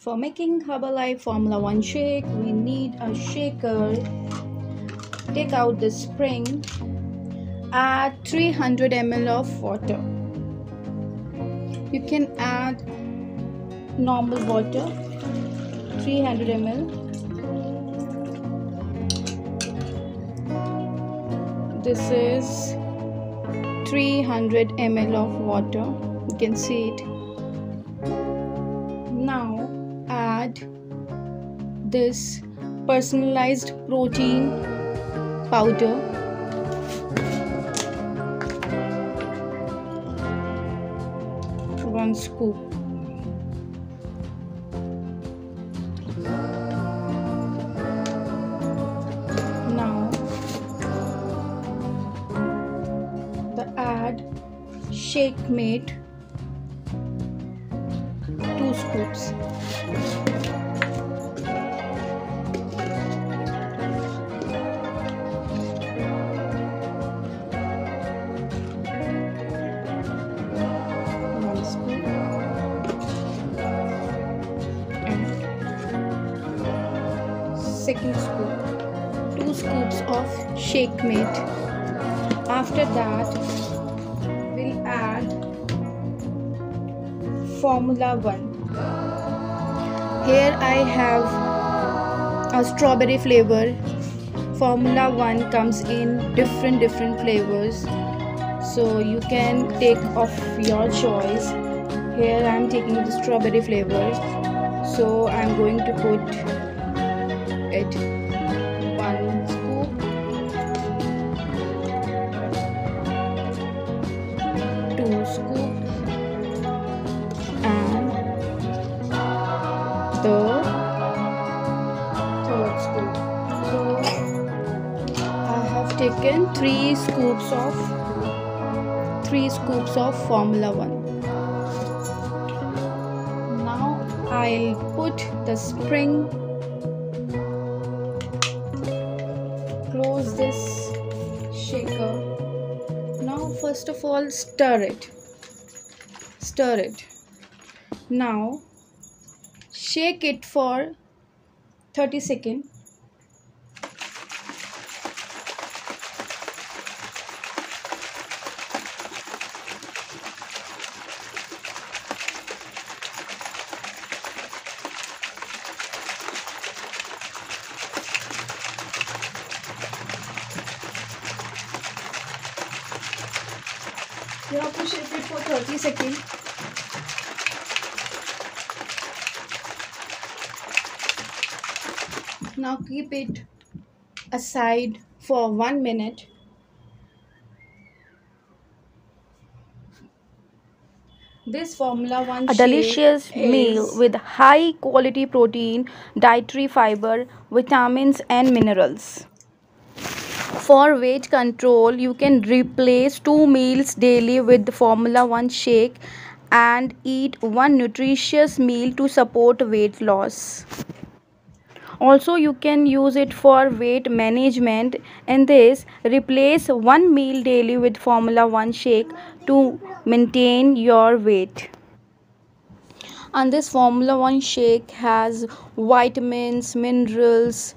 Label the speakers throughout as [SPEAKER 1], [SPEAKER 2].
[SPEAKER 1] For making Herbalife Formula 1 shake, we need a shaker. Take out the spring, add 300 ml of water. You can add normal water, 300 ml. This is 300 ml of water. You can see it. Now add this personalized protein powder. One scoop. Now add shake mate, 2 scoops. One scoop. And second scoop, 2 scoops of shake mate. After that, we'll add Formula 1. Here I have a strawberry flavor. Formula 1 comes in different flavors, so you can take of your choice. Here I am taking the strawberry flavor, so I am going to put it 1 scoop, 2 scoops, and the third scoop. So I have taken 3 scoops of Formula 1. Now I'll put the spring, close this shaker. Now first of all stir it. Now shake it for 30 seconds. You have to shake it for 30 seconds. Now keep it aside for 1 minute. This Formula 1
[SPEAKER 2] A delicious meal with high quality protein, dietary fiber, vitamins, and minerals. For weight control, you can replace 2 meals daily with the Formula 1 shake and eat one nutritious meal to support weight loss. Also, you can use it for weight management. In this, replace one meal daily with Formula 1 shake to maintain your weight. And this Formula 1 shake has vitamins, minerals,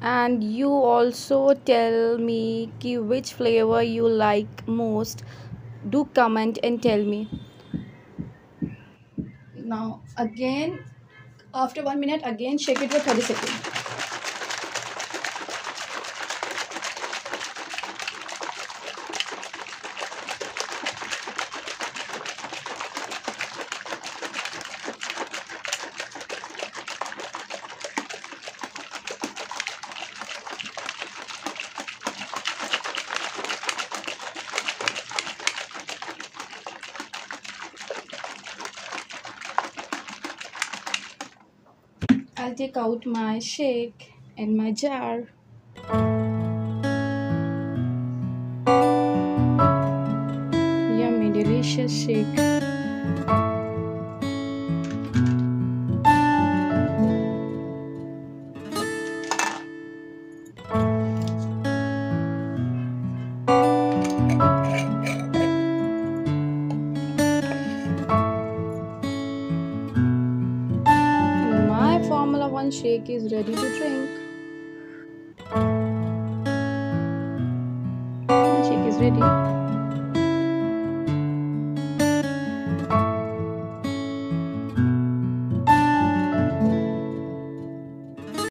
[SPEAKER 2] and you also tell me which flavor you like most. Do comment and tell me.
[SPEAKER 1] Now again, after 1 minute, again shake it for 30 seconds. I'll take out my shake in my jar. Yummy, delicious shake. one shake is ready to drink.
[SPEAKER 2] My shake is ready.